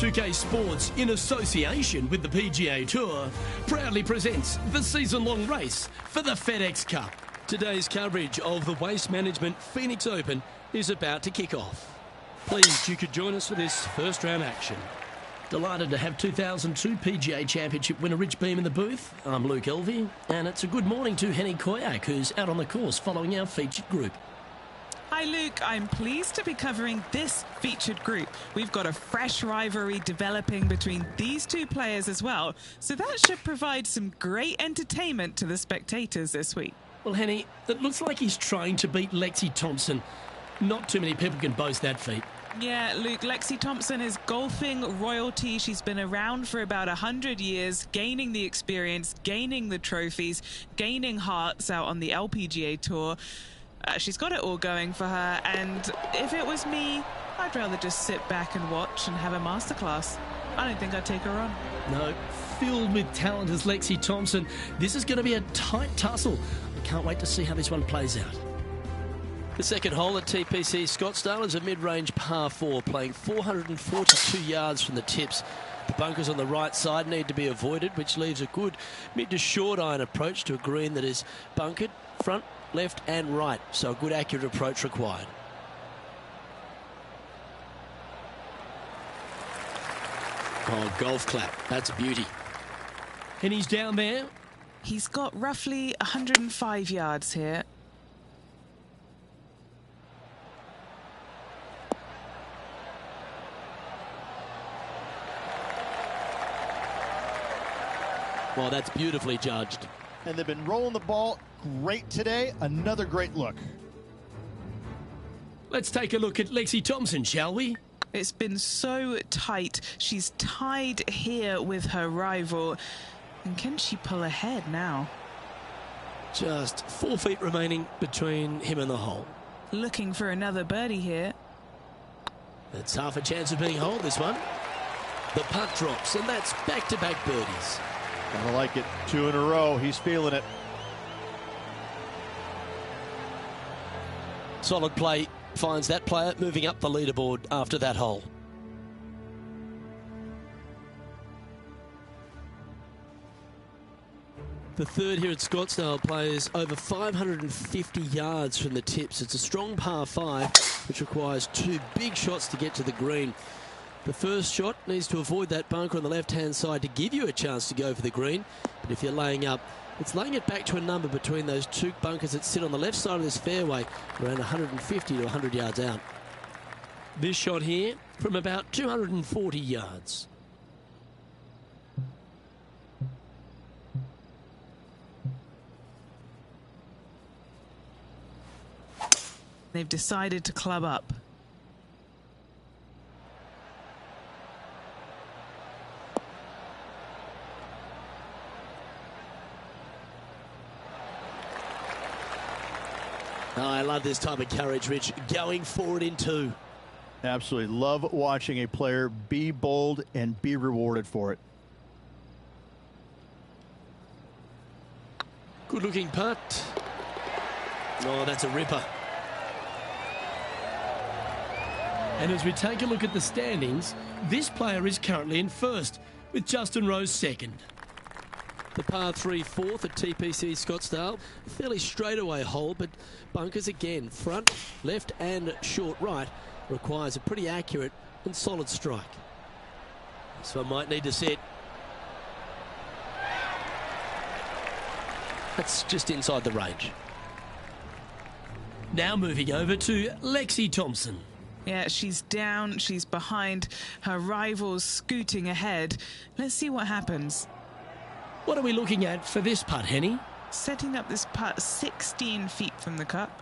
2K Sports, in association with the PGA Tour, proudly presents the season-long race for the FedEx Cup. Today's coverage of the Waste Management Phoenix Open is about to kick off. Pleased you could join us for this first round action. Delighted to have 2002 PGA Championship winner Rich Beem in the booth. I'm Luke Elvey, and it's a good morning to Henny Koyak, who's out on the course following our featured group. Hi Luke, I'm pleased to be covering this featured group. We've got a fresh rivalry developing between these two players as well, so that should provide some great entertainment to the spectators this week. Well, Henny, it looks like he's trying to beat Lexi Thompson. Not too many people can boast that feat. Yeah, Luke, Lexi Thompson is golfing royalty. She's been around for about 100 years, gaining the experience, gaining the trophies, gaining hearts out on the LPGA Tour. She's got it all going for her, and if it was me, I'd rather just sit back and watch and have a masterclass. I don't think I'd take her on. No, filled with talent as Lexi Thompson. This is going to be a tight tussle. I can't wait to see how this one plays out. The second hole at TPC Scottsdale is a mid-range par 4, playing 442 yards from the tips. The bunkers on the right side need to be avoided, which leaves a good mid to short iron approach to a green that is bunkered front, left and right, so a good accurate approach required. Oh, golf clap, that's a beauty. And he's down there. He's got roughly 105 yards here. Well, that's beautifully judged. And they've been rolling the ball great today. Another great look. Let's take a look at Lexi Thompson, shall we? It's been so tight. She's tied here with her rival. And can she pull ahead now? Just 4 feet remaining between him and the hole. Looking for another birdie here. It's half a chance of being holed, this one. The putt drops, and that's back-to-back birdies. I like it. 2 in a row. He's feeling it. Solid play finds that player moving up the leaderboard after that hole. The third here at Scottsdale plays over 550 yards from the tips. It's a strong par 5, which requires 2 big shots to get to the green. The first shot needs to avoid that bunker on the left-hand side to give you a chance to go for the green. But if you're laying up, it's laying it back to a number between those 2 bunkers that sit on the left side of this fairway, around 150 to 100 yards out. This shot here from about 240 yards. They've decided to club up. Oh, I love this type of courage, Rich. Going forward in 2. Absolutely. Love watching a player be bold and be rewarded for it. Good looking putt. Oh, that's a ripper. And as we take a look at the standings, this player is currently in first, with Justin Rose second. The par 3 fourth at TPC Scottsdale, a fairly straightaway hole, but bunkers again, front, left and short right, requires a pretty accurate and solid strike. This one might need to set. That's just inside the range. Now moving over to Lexi Thompson. Yeah, she's down, she's behind, her rival's scooting ahead. Let's see what happens. What are we looking at for this putt, Henny? Setting up this putt 16 feet from the cup.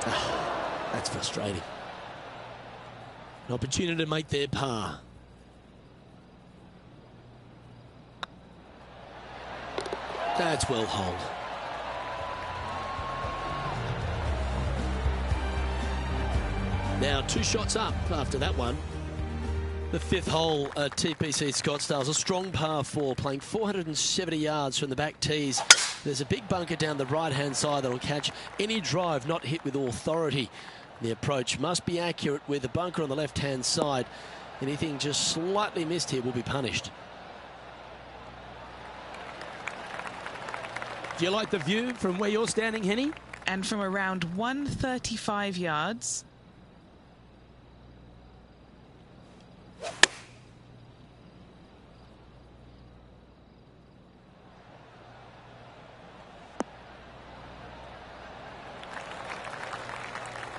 Oh, that's frustrating. An opportunity to make their par. That's well holed. Now 2 shots up after that one. The fifth hole at TPC Scottsdale is a strong par 4, playing 470 yards from the back tees. There's a big bunker down the right-hand side that will catch any drive not hit with authority. The approach must be accurate with the bunker on the left-hand side. Anything just slightly missed here will be punished. Do you like the view from where you're standing, Henny? And from around 135 yards.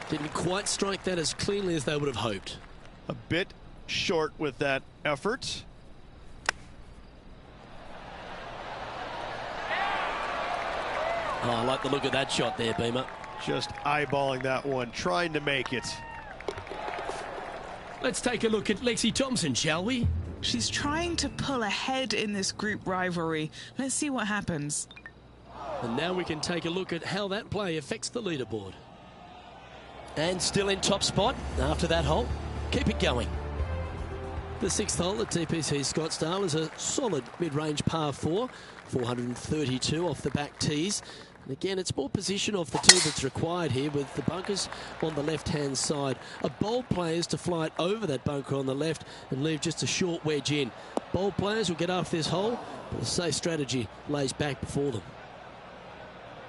Didn't quite strike that as cleanly as they would have hoped. A bit short with that effort. Oh, I like the look of that shot there, Beamer. Just eyeballing that one, trying to make it. Let's take a look at Lexi Thompson, shall we? She's trying to pull ahead in this group rivalry. Let's see what happens. And now we can take a look at how that play affects the leaderboard. And still in top spot after that hole. Keep it going. The sixth hole at TPC Scottsdale is a solid mid-range par 4, 432 off the back tees. And again, it's more position off the tee that's required here, with the bunkers on the left-hand side. A bold player is to fly it over that bunker on the left and leave just a short wedge in. Bold players will get after this hole, but the safe strategy lays back before them.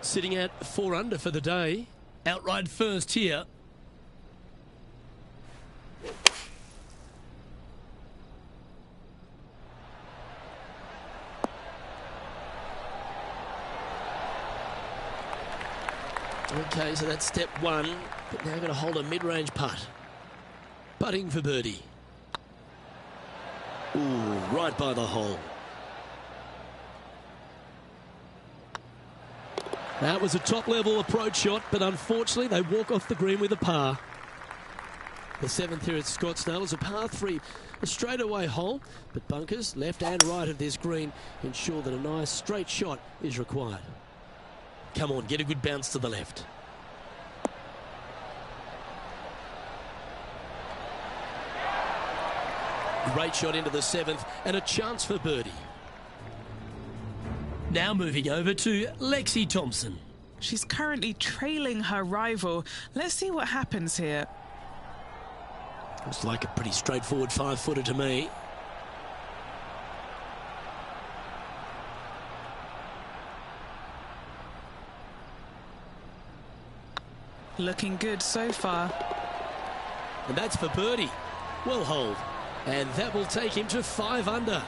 Sitting at 4 under for the day. Outright first here. Okay, so that's step one, but now going to hold a mid-range putt. Putting for birdie. Ooh, right by the hole. That was a top-level approach shot, but unfortunately they walk off the green with a par. The seventh here at Scottsdale is a par 3, a straightaway hole, but bunkers left and right of this green ensure that a nice straight shot is required. Come on, get a good bounce to the left. Great shot into the seventh and a chance for birdie. Now moving over to Lexi Thompson. She's currently trailing her rival. Let's see what happens here. Looks like a pretty straightforward 5-footer to me. Looking good so far. And that's for birdie. Well holed. And that will take him to 5 under.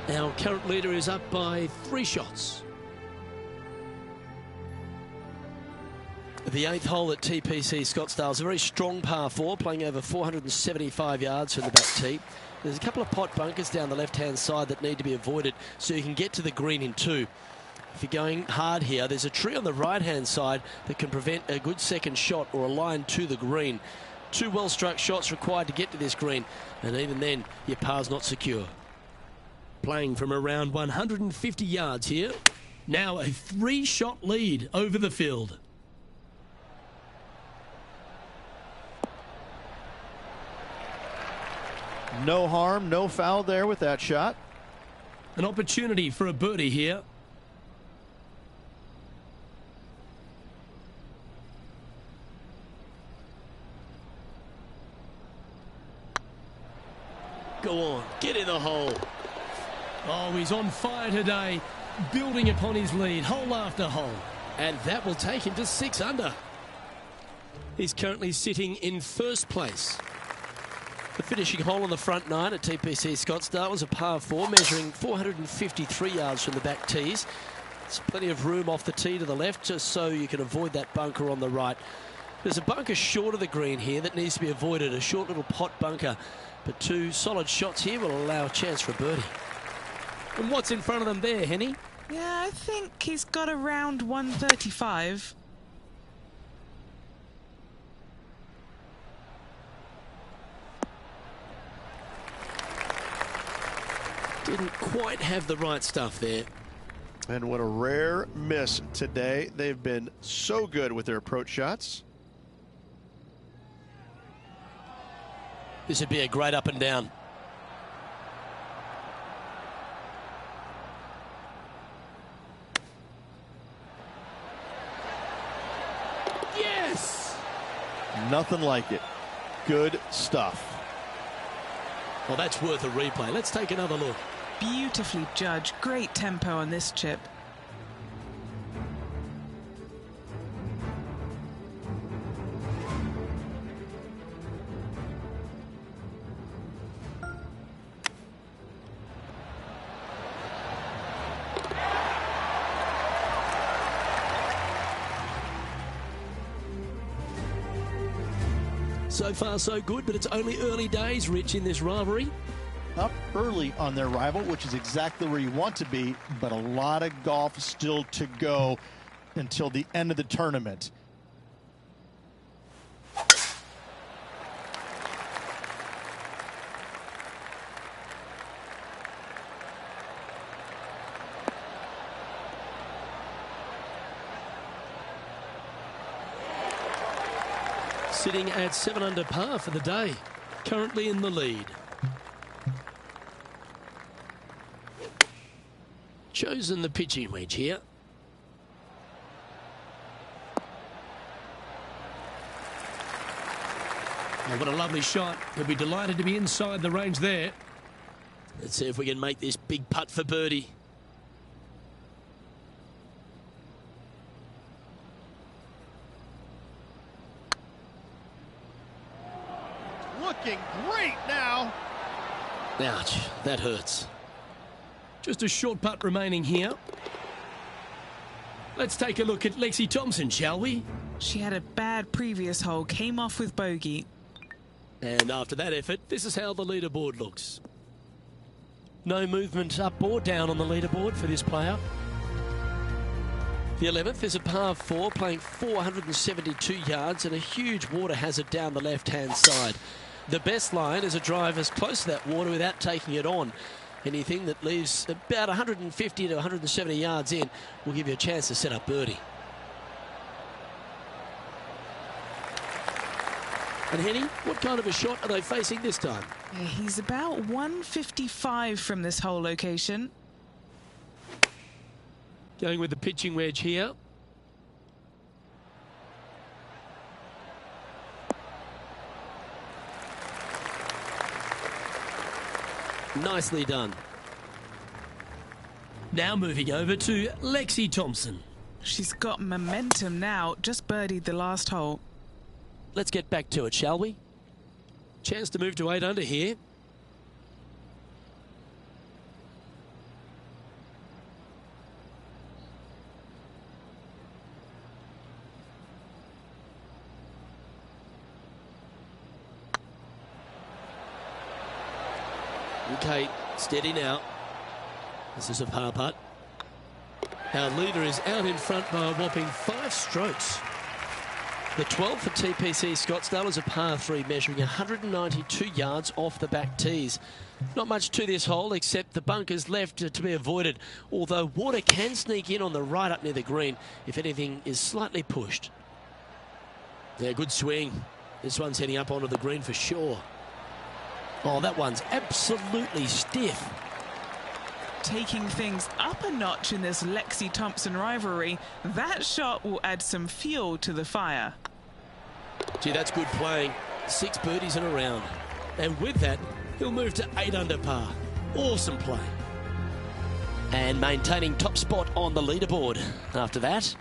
Our current leader is up by 3 shots. The 8th hole at TPC Scottsdale is a very strong par 4, playing over 475 yards from the back tee. There's a couple of pot bunkers down the left-hand side that need to be avoided so you can get to the green in 2. If you're going hard here, there's a tree on the right-hand side that can prevent a good second shot or a line to the green. 2 well-struck shots required to get to this green, and even then, your par's not secure. Playing from around 150 yards here. Now a 3-shot lead over the field. No harm, no foul there with that shot. An opportunity for a birdie here. Go on, get in the hole. Oh, he's on fire today, building upon his lead, hole after hole. And that will take him to 6 under. He's currently sitting in first place. The finishing hole on the front 9 at TPC Scottsdale was a par 4, measuring 453 yards from the back tees. There's plenty of room off the tee to the left, just so you can avoid that bunker on the right. There's a bunker short of the green here that needs to be avoided, a short little pot bunker. But 2 solid shots here will allow a chance for a birdie. And what's in front of them there, Henny? Yeah, I think he's got around 135. Didn't quite have the right stuff there. And what a rare miss today. They've been so good with their approach shots. This would be a great up and down. Yes! Nothing like it. Good stuff. Well, that's worth a replay. Let's take another look. Beautifully judged. Great tempo on this chip. So far, so good, but it's only early days, Rich, in this rivalry. Up early on their rival, which is exactly where you want to be, but a lot of golf still to go until the end of the tournament. Sitting at 7 under par for the day, currently in the lead. Chosen the pitching wedge here. Oh, what a lovely shot. He'll be delighted to be inside the range there. Let's see if we can make this big putt for birdie. Looking great now. Ouch, that hurts. Just a short putt remaining here. Let's take a look at Lexi Thompson, shall we? She had a bad previous hole, came off with bogey. And after that effort, this is how the leaderboard looks. No movement up or down on the leaderboard for this player. The 11th is a par 4, playing 472 yards and a huge water hazard down the left-hand side. The best line is a drive as close to that water without taking it on. Anything that leaves about 150 to 170 yards in will give you a chance to set up birdie. And Henny, what kind of a shot are they facing this time? Yeah, he's about 155 from this hole location. Going with the pitching wedge here. Nicely done. Now moving over to Lexi Thompson. She's got momentum now, just birdied the last hole. Let's get back to it, shall we? Chance to move to 8 under here. Okay, steady now. This is a par putt. Our leader is out in front by a whopping 5 strokes. The 12 for TPC Scottsdale is a par 3 measuring 192 yards off the back tees. Not much to this hole except the bunkers left to be avoided, although water can sneak in on the right up near the green if anything is slightly pushed. Yeah, good swing. This one's heading up onto the green for sure. Oh, that one's absolutely stiff. Taking things up a notch in this Lexi Thompson rivalry, that shot will add some fuel to the fire. Gee, that's good playing. 6 birdies in a round. And with that, he'll move to 8 under par. Awesome play. And maintaining top spot on the leaderboard. After that,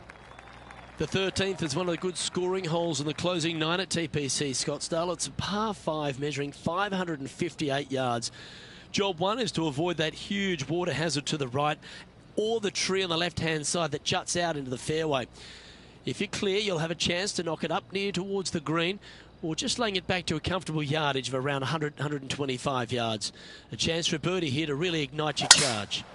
the 13th is one of the good scoring holes in the closing 9 at TPC Scottsdale. It's a par 5 measuring 558 yards. Job 1 is to avoid that huge water hazard to the right or the tree on the left-hand side that juts out into the fairway. If you're clear, you'll have a chance to knock it up near towards the green or just laying it back to a comfortable yardage of around 100, 125 yards. A chance for a birdie here to really ignite your charge.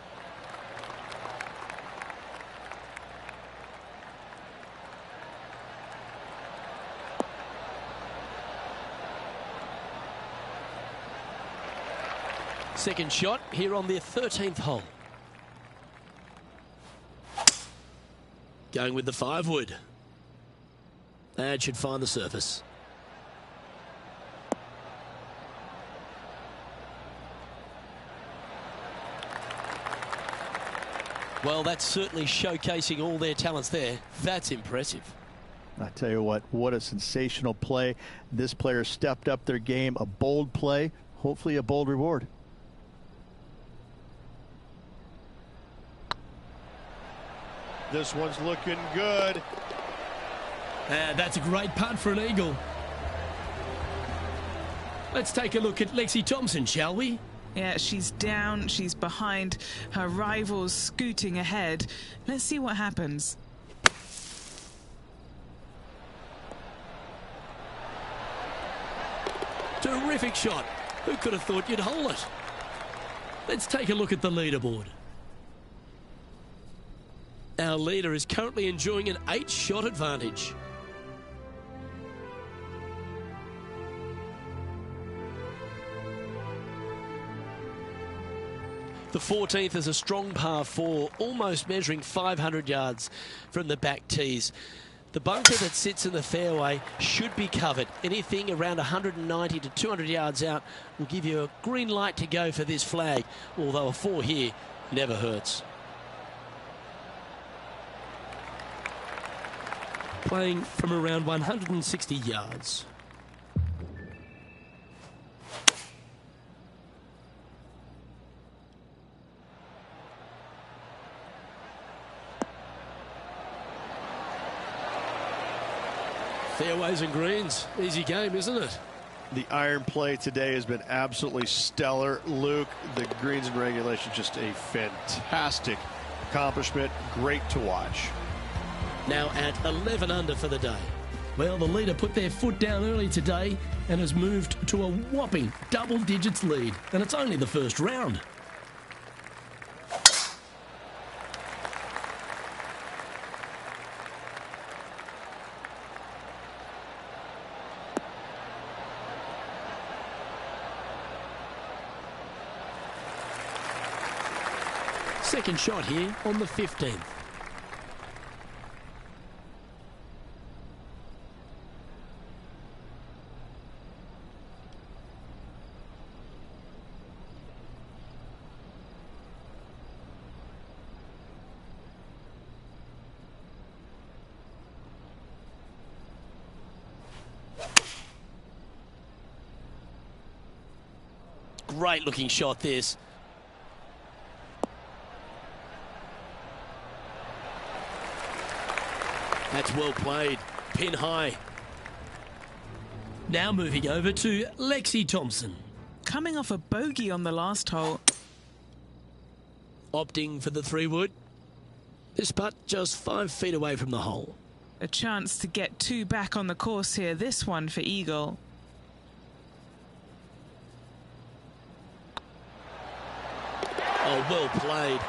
Second shot here on the 13th hole. Going with the 5 wood. That should find the surface. Well, that's certainly showcasing all their talents there. That's impressive. I tell you what a sensational play. This player stepped up their game. A bold play, hopefully a bold reward. This one's looking good. That's a great putt for an eagle. Let's take a look at Lexi Thompson, shall we? Yeah, she's down, she's behind, her rivals scooting ahead. Let's see what happens. Terrific shot. Who could have thought you'd hole it? Let's take a look at the leaderboard. Our leader is currently enjoying an 8-shot advantage. The 14th is a strong par 4, almost measuring 500 yards from the back tees. The bunker that sits in the fairway should be covered. Anything around 190 to 200 yards out will give you a green light to go for this flag, although a 4 here never hurts. Playing from around 160 yards. Fairways and greens. Easy game, isn't it? The iron play today has been absolutely stellar. Luke, the greens and regulation, just a fantastic accomplishment. Great to watch. Now at 11 under for the day. Well, the leader put their foot down early today and has moved to a whopping double digits lead. And it's only the first round. Second shot here on the 15th. Great looking shot this. That's well played. Pin high. Now moving over to Lexi Thompson. Coming off a bogey on the last hole. Opting for the 3-wood. This putt just 5 feet away from the hole. A chance to get 2 back on the course here. This one for eagle. Oh, well played.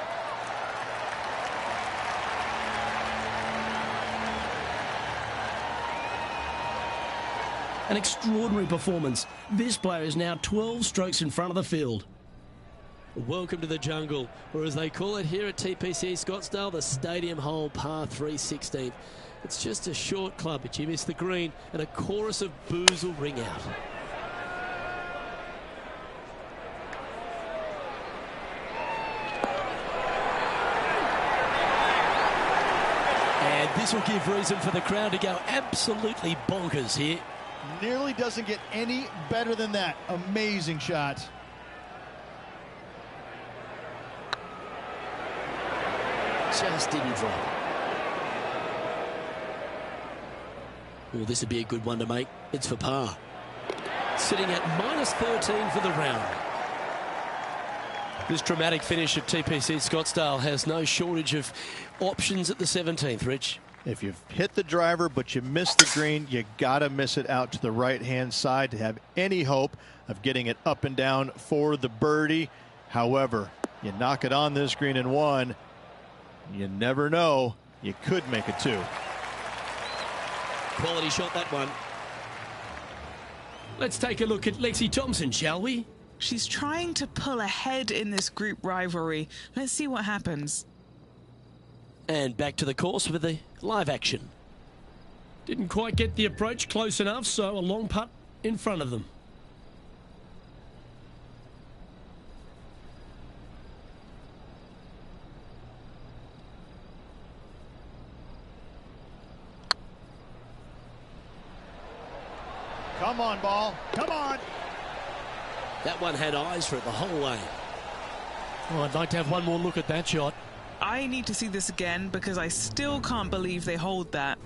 An extraordinary performance. This player is now 12 strokes in front of the field. Welcome to the jungle, or as they call it here at TPC Scottsdale, the Stadium Hole Par 3 16th. It's just a short club, but you miss the green, and a chorus of boos will ring out. And this will give reason for the crowd to go absolutely bonkers here. Nearly doesn't get any better than that. Amazing shot. Just didn't drop. Well, this would be a good one to make. It's for par. Sitting at -13 for the round. This dramatic finish at TPC Scottsdale has no shortage of options at the 17th, Rich. If you've hit the driver but you missed the green, you gotta miss it out to the right-hand side to have any hope of getting it up and down for the birdie. However, you knock it on this green in 1, you never know, you could make it 2. Quality shot, that one. Let's take a look at Lexi Thompson, shall we? She's trying to pull ahead in this group rivalry. Let's see what happens. And back to the course with the live action. Didn't quite get the approach close enough, so a long putt in front of them. Come on, ball. Come on. That one had eyes for it the whole way. Oh, I'd like to have one more look at that shot. I need to see this again because I still can't believe they hold that.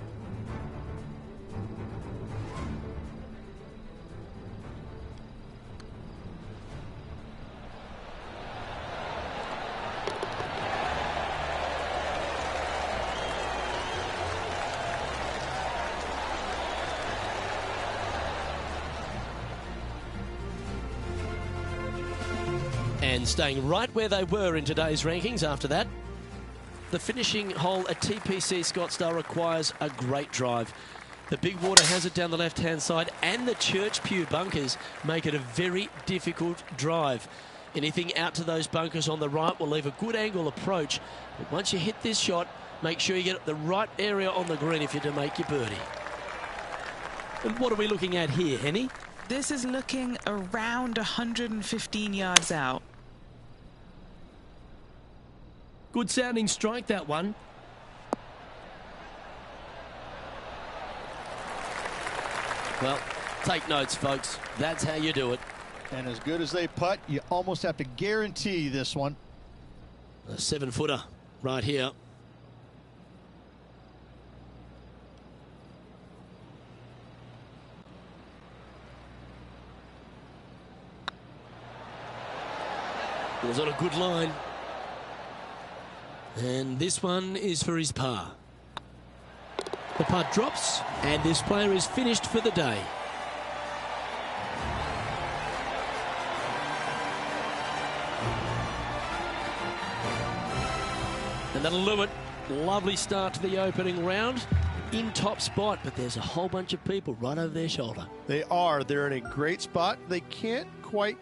And staying right where they were in today's rankings after that. The finishing hole at TPC Scottsdale requires a great drive. The big water has it down the left-hand side, and the Church Pew bunkers make it a very difficult drive. Anything out to those bunkers on the right will leave a good angle approach. But once you hit this shot, make sure you get the right area on the green if you're to make your birdie. And what are we looking at here, Henny? This is looking around 115 yards out. Good sounding strike, that one. Well, take notes, folks. That's how you do it. And as good as they putt, you almost have to guarantee this one. A 7-footer right here. It was on a good line. And this one is for his par. The putt drops, and this player is finished for the day. And that'll do it. Lovely start to the opening round. In top spot, but there's a whole bunch of people right over their shoulder. They are. They're in a great spot. They can't quite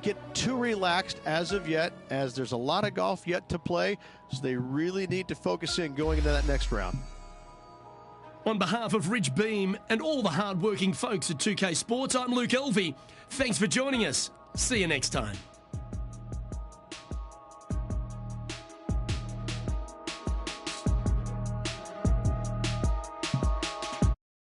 get too relaxed as of yet, as there's a lot of golf yet to play, so they really need to focus in going into that next round. On behalf of Rich Beam and all the hard-working folks at 2K Sports, I'm Luke Elvey. Thanks for joining us. See you next time.